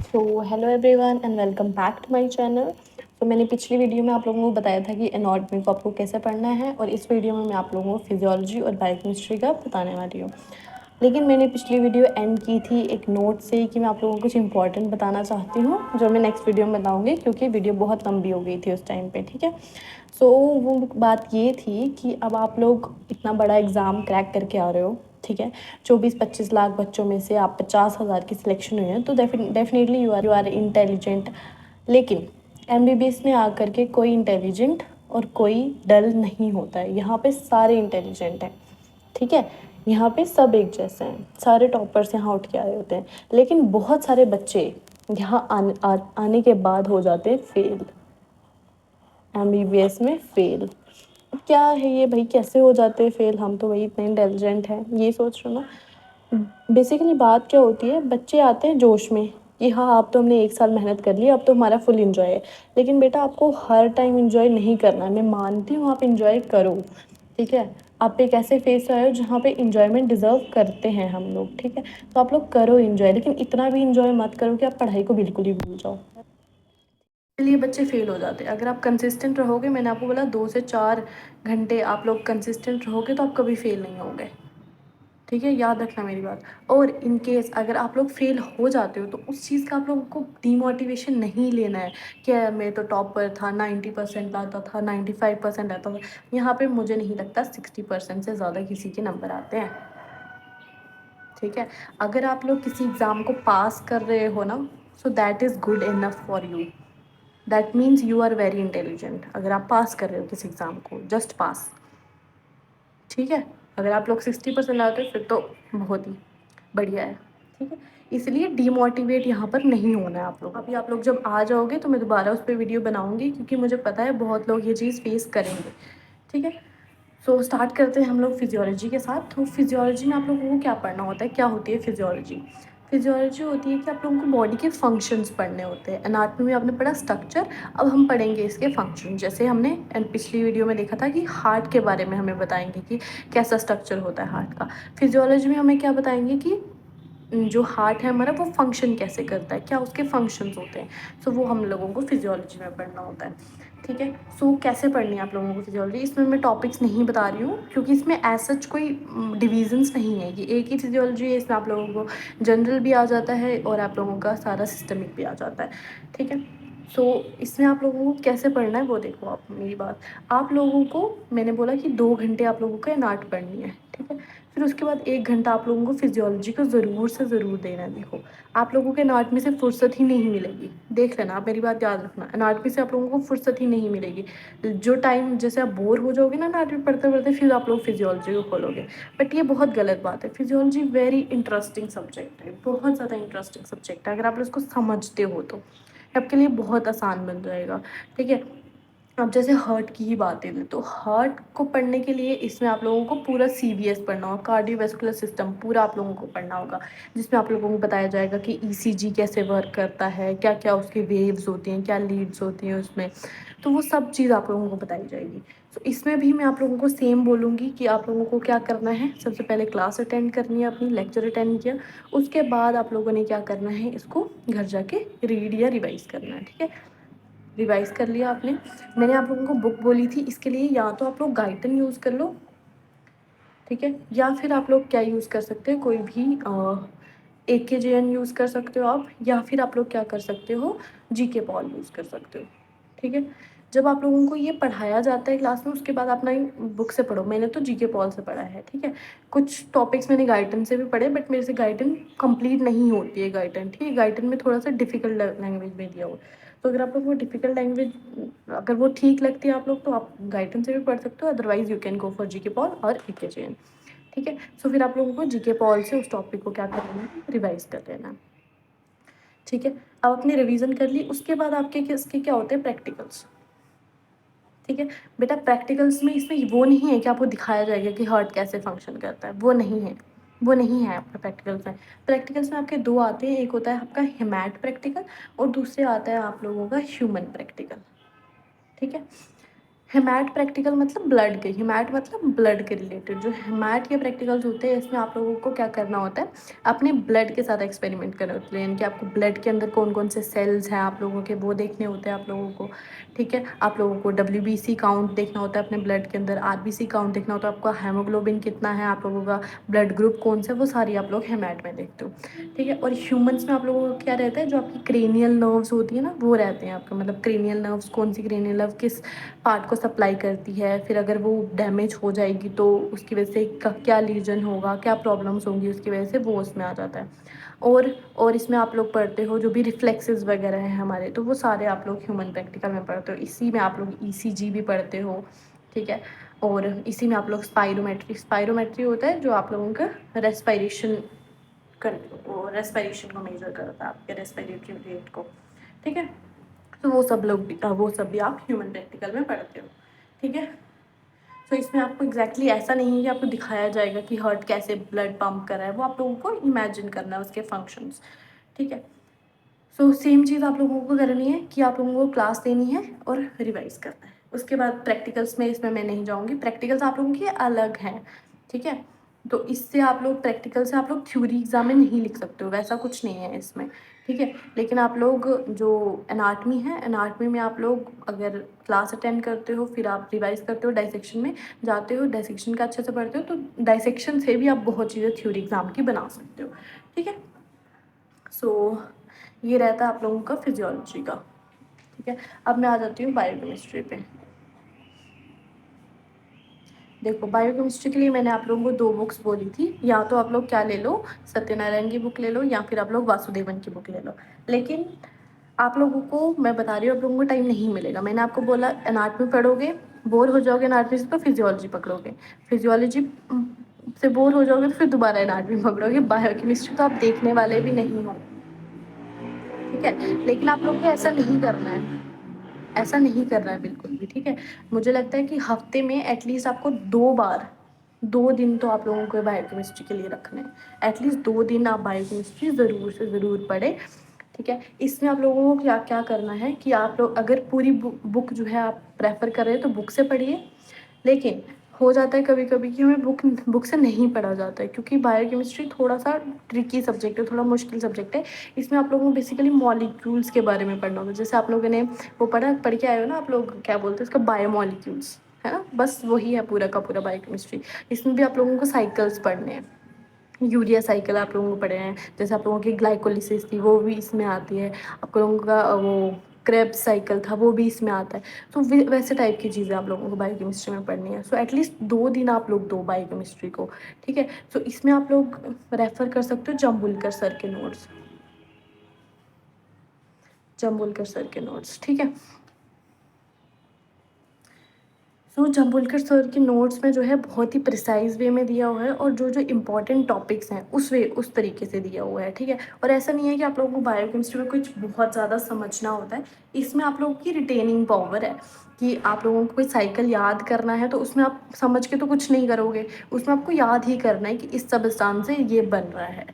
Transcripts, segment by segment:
So hello everyone and welcome back to my channel. तो मैंने पिछली वीडियो में आप लोगों को बताया था कि एनाटॉमी को आपको कैसे पढ़ना है, और इस वीडियो में मैं आप लोगों को फिजियोलॉजी और बायोकेमिस्ट्री का बताने वाली हूँ। लेकिन मैंने पिछली वीडियो एंड की थी एक नोट से कि मैं आप लोगों को कुछ इंपॉर्टेंट बताना चाहती हूँ, जो मैं नेक्स्ट वीडियो में बताऊँगी, क्योंकि वीडियो बहुत लंबी हो गई थी उस टाइम पे। ठीक है। सो वो बात ये थी कि अब आप लोग इतना बड़ा एग्ज़ाम क्रैक करके आ रहे हो। ठीक है। 24-25 लाख बच्चों में से आप 50,000 की सिलेक्शन हुई है, तो डेफिनेटली यू आर इंटेलिजेंट। लेकिन एमबीबीएस में आकर के कोई इंटेलिजेंट और कोई डल नहीं होता है। यहाँ पे सारे इंटेलिजेंट हैं। ठीक है। यहाँ पे सब एक जैसे हैं, सारे टॉपर्स यहाँ उठ के आए होते हैं। लेकिन बहुत सारे बच्चे यहाँ आने के बाद हो जाते हैं फेल, एमबीबीएस में फेल। क्या है ये भाई, कैसे हो जाते हैं फेल? हम तो भाई इतने इंटेलिजेंट हैं, ये सोच रहे हो ना। बेसिकली बात क्या होती है, बच्चे आते हैं जोश में कि हाँ अब तो हमने 1 साल मेहनत कर ली, अब तो हमारा फुल इंजॉय है। लेकिन बेटा आपको हर टाइम इंजॉय नहीं करना है। मैं मानती हूँ आप इंजॉय करो, ठीक है। आप एक ऐसे फेस आए हो जहाँ पे इंजॉयमेंट डिजर्व करते हैं हम लोग, ठीक है। तो आप लोग करो इंजॉय, लेकिन इतना भी इंजॉय मत करो कि आप पढ़ाई को बिल्कुल ही भूल जाओ। इसलिए बच्चे फेल हो जाते हैं। अगर आप कंसिस्टेंट रहोगे, मैंने आपको बोला 2 से 4 घंटे आप लोग कंसिस्टेंट रहोगे तो आप कभी फेल नहीं होगे। ठीक है, याद रखना मेरी बात। और इन केस अगर आप लोग फेल हो जाते हो तो उस चीज़ का आप लोगों को डीमोटिवेशन नहीं लेना है कि मैं तो टॉप पर था, 90% लाता था, 95% आता था। यहाँ पे मुझे नहीं लगता 60% से ज़्यादा किसी के नंबर आते हैं। ठीक है। अगर आप लोग किसी एग्ज़ाम को पास कर रहे हो ना, so that is good enough for you. That means you are very intelligent. अगर आप पास कर रहे हो किसी एग्ज़ाम को, जस्ट पास। ठीक है। अगर आप लोग 60% लाते हो फिर तो बहुत ही बढ़िया है। ठीक है। इसलिए डीमोटिवेट यहाँ पर नहीं होना है आप लोग। अभी आप लोग जब आ जाओगे तो मैं दोबारा उस पर वीडियो बनाऊँगी, क्योंकि मुझे पता है बहुत लोग ये चीज़ फेस करेंगे। ठीक है। सो स्टार्ट करते हैं हम लोग फिजियोलॉजी के साथ। तो फिजियोलॉजी में आप लोगों को क्या पढ़ना होता है, क्या होती है फिजियोलॉजी? फिजियोलॉजी होती है कि आप लोगों को बॉडी के फंक्शंस पढ़ने होते हैं। एनाटॉमी में आपने पढ़ा स्ट्रक्चर, अब हम पढ़ेंगे इसके फंक्शन। जैसे हमने पिछली वीडियो में देखा था कि हार्ट के बारे में हमें बताएंगे कि कैसा स्ट्रक्चर होता है हार्ट का। फिजियोलॉजी में हमें क्या बताएंगे कि जो हार्ट है हमारा वो फंक्शन कैसे करता है, क्या उसके फंक्शंस होते हैं। सो वो हम लोगों को फिजियोलॉजी में पढ़ना होता है। ठीक है। सो कैसे पढ़नी है आप लोगों को फिजियोलॉजी? इसमें मैं टॉपिक्स नहीं बता रही हूँ, क्योंकि इसमें एज सच कोई डिविजन्स नहीं है। ये एक ही फिजियोलॉजी है, इसमें आप लोगों को जनरल भी आ जाता है और आप लोगों का सारा सिस्टमिक भी आ जाता है। ठीक है। सो इसमें आप लोगों को कैसे पढ़ना है वो देखो। आप मेरी बात, आप लोगों को मैंने बोला कि 2 घंटे आप लोगों को एनाट पढ़नी है। ठीक है। फिर उसके बाद 1 घंटा आप लोगों को फिजियोलॉजी को ज़रूर से ज़रूर देना है। देखो, आप लोगों के एनाटॉमी से फुर्सत ही नहीं मिलेगी। देख लेना, आप मेरी बात याद रखना, एनाटॉमी से आप लोगों को फुर्सत ही नहीं मिलेगी। जो टाइम जैसे आप बोर हो जाओगे ना एनाटॉमी पढ़ते पढ़ते, फिर आप लोग फिजियोलॉजी को खोलोगे। बट ये बहुत गलत बात है। फिजियोलॉजी वेरी इंटरेस्टिंग सब्जेक्ट है, बहुत ज़्यादा इंटरेस्टिंग सब्जेक्ट है। अगर आप उसको समझते हो तो आपके लिए बहुत आसान बन जाएगा। ठीक है। अब जैसे हार्ट की ही बात है, तो हार्ट को पढ़ने के लिए इसमें आप लोगों को पूरा CVS पढ़ना होगा, कार्डियोवैस्कुलर सिस्टम पूरा आप लोगों को पढ़ना होगा। जिसमें आप लोगों को बताया जाएगा कि ECG कैसे वर्क करता है, क्या क्या उसके वेव्स होती हैं, क्या लीड्स होती हैं उसमें। तो वो सब चीज़ आप लोगों को बताई जाएगी। तो इसमें भी मैं आप लोगों को सेम बोलूँगी कि आप लोगों को क्या करना है। सबसे पहले क्लास अटेंड करनी है, अपनी लेक्चर अटेंड किया, उसके बाद आप लोगों ने क्या करना है, इसको घर जाके रीड या रिवाइज़ करना है। ठीक है। रिवाइज़ कर लिया आपने। मैंने आप लोगों को बुक बोली थी, इसके लिए या तो आप लोग गाइटन यूज़ कर लो, ठीक है, या फिर आप लोग क्या यूज़ कर सकते हैं, कोई भी AKJN यूज़ कर सकते हो आप, या फिर आप लोग क्या कर सकते हो, GK पॉल यूज़ कर सकते हो। ठीक है। जब आप लोगों को ये पढ़ाया जाता है क्लास में, उसके बाद अपना बुक से पढ़ो। मैंने तो GK पॉल से पढ़ा है। ठीक है। कुछ टॉपिक्स मैंने गाइटन से भी पढ़े, बट मेरे से गाइटन कंप्लीट नहीं होती है गाइटन। ठीक है। गाइटन में थोड़ा सा डिफ़िकल्ट लैंग्वेज में दिया हुआ है। तो अगर आप लोग वो डिफ़िकल्ट लैंग्वेज अगर वो ठीक लगती है आप लोग, तो आप गाइटन से भी पढ़ सकते हो। Otherwise you can go for GK Paul और AKJN। ठीक है। सो फिर आप लोगों को GK पॉल से उस टॉपिक को क्या कर लेना है, रिवाइज़ कर लेना है। ठीक है। अब आपने रिवीजन कर ली, उसके बाद आपके किसके क्या होते हैं, प्रैक्टिकल्स। ठीक है। बेटा प्रैक्टिकल्स में इसमें वो नहीं है कि आपको दिखाया जाएगा कि हार्ट कैसे फंक्शन करता है, वो नहीं है। वो नहीं है आपका प्रैक्टिकल्स में। प्रैक्टिकल्स में आपके 2 आते हैं, एक होता है आपका हेमैट प्रैक्टिकल और दूसरे आता है आप लोगों का ह्यूमन प्रैक्टिकल। ठीक है। हेमैट प्रैक्टिकल मतलब ब्लड के, हेमैट मतलब ब्लड के रिलेटेड। जो हेमैट के प्रैक्टिकल्स होते हैं इसमें आप लोगों को क्या करना होता है, अपने ब्लड के साथ एक्सपेरिमेंट करने होते हैं, यानी कि आपको ब्लड के अंदर कौन कौन से सेल्स हैं आप लोगों के वो देखने होते हैं आप लोगों को। ठीक है, आप लोगों को WBC काउंट देखना होता है अपने ब्लड के अंदर, RBC काउंट देखना होता है, आपका हेमोग्लोबिन कितना है, आप लोगों का ब्लड ग्रुप कौन सा है, वो सारी आप लोग हेमैट में देखते हो। ठीक है, और ह्यूमन्स में आप लोगों को क्या रहता है, जो आपकी क्रेनियल नर्व्स होती है ना वो रहते हैं आपका, मतलब क्रेनियल नर्व्स कौन सी क्रेनियल नर्व किस पार्ट को सप्लाई करती है, फिर अगर वो डैमेज हो जाएगी तो उसकी वजह से क्या लीजन होगा, क्या प्रॉब्लम्स होंगी उसकी वजह से, वो उसमें आ जाता है। और इसमें आप लोग पढ़ते हो जो भी रिफ्लेक्सेस वगैरह हैं हमारे, तो वो सारे आप लोग ह्यूमन प्रैक्टिकल में पढ़ते हो। इसी में आप लोग ECG भी पढ़ते हो। ठीक है, और इसी में आप लोग स्पायरोमेट्री होता है जो आप लोगों का रेस्पायरेशन रेस्पायरेशन को मेजर करता है, आपके रेस्पायरेटरी रेट को। ठीक है, तो वो सब भी आप ह्यूमन प्रैक्टिकल में पढ़ते हो। ठीक है, तो इसमें आपको एग्जैक्टली ऐसा नहीं है कि आपको दिखाया जाएगा कि हार्ट कैसे ब्लड पंप कर रहा है, वो आप लोगों को इमेजिन करना है उसके फंक्शंस। ठीक है, सो सेम चीज़ आप लोगों को करनी है कि आप लोगों को क्लास देनी है और रिवाइज करना है। उसके बाद प्रैक्टिकल्स में इसमें मैं नहीं जाऊँगी, प्रैक्टिकल्स आप लोगों के अलग हैं। ठीक है, तो इससे आप लोग प्रैक्टिकल से आप लोग थ्योरी एग्जाम में नहीं लिख सकते हो, वैसा कुछ नहीं है इसमें। ठीक है, लेकिन आप लोग जो एनाटमी है, एनाटमी में आप लोग अगर क्लास अटेंड करते हो, फिर आप रिवाइज करते हो, डाइसेक्शन में जाते हो, डाइसेक्शन का अच्छे से पढ़ते हो, तो डाइसेक्शन से भी आप बहुत चीज़ें थ्योरी एग्जाम की बना सकते हो। ठीक है, सो ये रहता है आप लोगों का फिजियोलॉजी का। ठीक है, अब मैं आ जाती हूँ बायोकेमिस्ट्री पे। देखो, बायोकेमिस्ट्री के लिए मैंने आप लोगों को 2 बुक्स बोली थी, या तो आप लोग क्या ले लो, सत्यनारायण की बुक ले लो, या फिर आप लोग वासुदेवन की बुक ले लो। लेकिन आप लोगों को मैं बता रही हूँ, आप लोगों को टाइम नहीं मिलेगा। मैंने आपको बोला एनाटमी पढ़ोगे, बोर हो जाओगे एनाटमी से तो फिजियोलॉजी पकड़ोगे, फिजियोलॉजी से बोर हो जाओगे तो फिर दोबारा एनाटमी पकड़ोगे, बायोकेमिस्ट्री तो आप देखने वाले भी नहीं हो। ठीक है, लेकिन आप लोग को ऐसा नहीं करना है, ऐसा नहीं करना है बिल्कुल भी। ठीक है, मुझे लगता है कि हफ्ते में एटलीस्ट आपको 2 बार, 2 दिन तो आप लोगों को बायोकेमिस्ट्री के लिए रखने हैं। एटलीस्ट 2 दिन आप बायोकेमिस्ट्री ज़रूर से ज़रूर पढ़ें। ठीक है, इसमें आप लोगों को क्या क्या करना है कि आप लोग अगर पूरी बुक जो है आप प्रेफर कर रहे हैं तो बुक से पढ़िए। लेकिन हो जाता है कभी कभी कि हमें बुक से नहीं पढ़ा जाता है, क्योंकि बायोकेमिस्ट्री थोड़ा सा ट्रिकी सब्जेक्ट है, थोड़ा मुश्किल सब्जेक्ट है। इसमें आप लोगों को बेसिकली मॉलिक्यूल्स के बारे में पढ़ना होगा। जैसे आप लोगों ने वो पढ़ के आए हो ना, आप लोग क्या बोलते हैं उसका, बायोमॉलिक्यूल्स, है ना, बस वही है पूरा का पूरा बायोकेमिस्ट्री। इसमें भी आप लोगों को साइकिल्स पढ़ने हैं, यूरिया साइकिल आप लोगों को पढ़े हैं, जैसे आप लोगों की ग्लाइकोलिसिस थी वो भी इसमें आती है, आप लोगों का वो क्रेब्स साइकिल था वो भी इसमें आता है। तो वैसे टाइप की चीज़ें आप लोगों को बायोकेमिस्ट्री में पढ़नी है। सो एटलीस्ट 2 दिन आप लोग दो बायोकेमिस्ट्री को। ठीक है, सो इसमें आप लोग रेफ़र कर सकते हो जम्बुलकर सर के नोट्स, जम्बुलकर सर के नोट्स। ठीक है, सो जम्बुलकर सर के नोट्स में जो है बहुत ही प्रिसाइज वे में दिया हुआ है, और जो जो इम्पोर्टेंट टॉपिक्स हैं उस तरीके से दिया हुआ है। ठीक है, और ऐसा नहीं है कि आप लोगों को बायोकेमिस्ट्री में कुछ बहुत ज़्यादा समझना होता है। इसमें आप लोगों की रिटेनिंग पावर है कि आप लोगों को कोई साइकिल याद करना है तो उसमें आप समझ के तो कुछ नहीं करोगे, उसमें आपको याद ही करना है कि इस सबस्टांस से ये बन रहा है।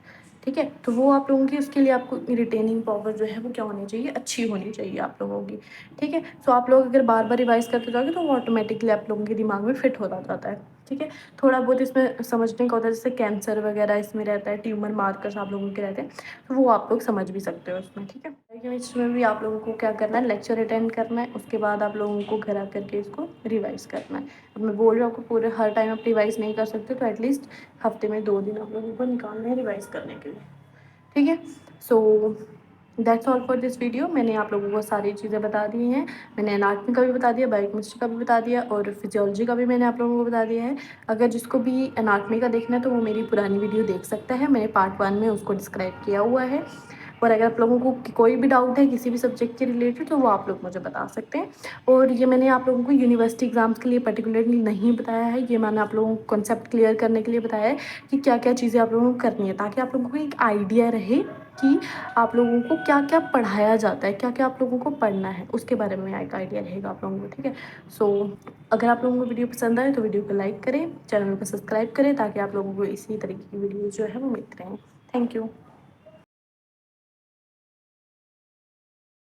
ठीक है, तो वो आप लोगों की, उसके लिए आपको रिटेनिंग पावर जो है वो क्या होनी चाहिए, अच्छी होनी चाहिए आप लोगों की। ठीक है, सो आप लोग अगर बार बार रिवाइज करते जाओगे तो वो ऑटोमेटिकली आप लोगों के दिमाग में फिट होता जाता है। ठीक है, थोड़ा बहुत इसमें समझने का होता है, जैसे कैंसर वगैरह इसमें रहता है, ट्यूमर मार्कर्स आप लोगों के रहते हैं, तो वो आप लोग समझ भी सकते हो इसमें। ठीक है, केमिस्ट्री में भी आप लोगों को क्या करना है, लेक्चर अटेंड करना है, उसके बाद आप लोगों को घर आकर के इसको रिवाइज करना है। अब मैं बोल रही हूँ आपको पूरे हर टाइम आप रिवाइज नहीं कर सकते, तो एटलीस्ट हफ्ते में 2 दिन आप लोगों को निकालना है रिवाइज करने के लिए। ठीक है, so that's all for this video. मैंने आप लोगों को सारी चीज़ें बता दी हैं। मैंने एनाटमी का भी बता दिया, बायोकेमिस्ट्री का भी बता दिया, और फिजियोलॉजी का भी मैंने आप लोगों को बता दिया है। अगर जिसको भी एनाटमी का देखना है तो वो मेरी पुरानी वीडियो देख सकता है, मैंने पार्ट 1 में उसको डिस्क्राइब किया हुआ है। और अगर आप लोगों को कोई भी डाउट है किसी भी सब्जेक्ट के रिलेटेड तो वो आप लोग मुझे बता सकते हैं। और ये मैंने आप लोगों को यूनिवर्सिटी एग्ज़ाम्स के लिए पर्टिकुलरली नहीं बताया है, ये मैंने आप लोगों को कॉन्सेप्ट क्लियर करने के लिए बताया है कि क्या क्या चीज़ें आप लोगों को करनी है, ताकि आप लोगों को एक आइडिया रहे कि आप लोगों को क्या क्या पढ़ाया जाता है, क्या क्या आप लोगों को पढ़ना है, उसके बारे में एक आइडिया रहेगा आप लोगों को। ठीक है, सो अगर आप लोगों को वीडियो पसंद आए तो वीडियो को लाइक करें, चैनल को सब्सक्राइब करें, ताकि आप लोगों को इसी तरीके की वीडियो जो है वो मिलती रहें। Thank you.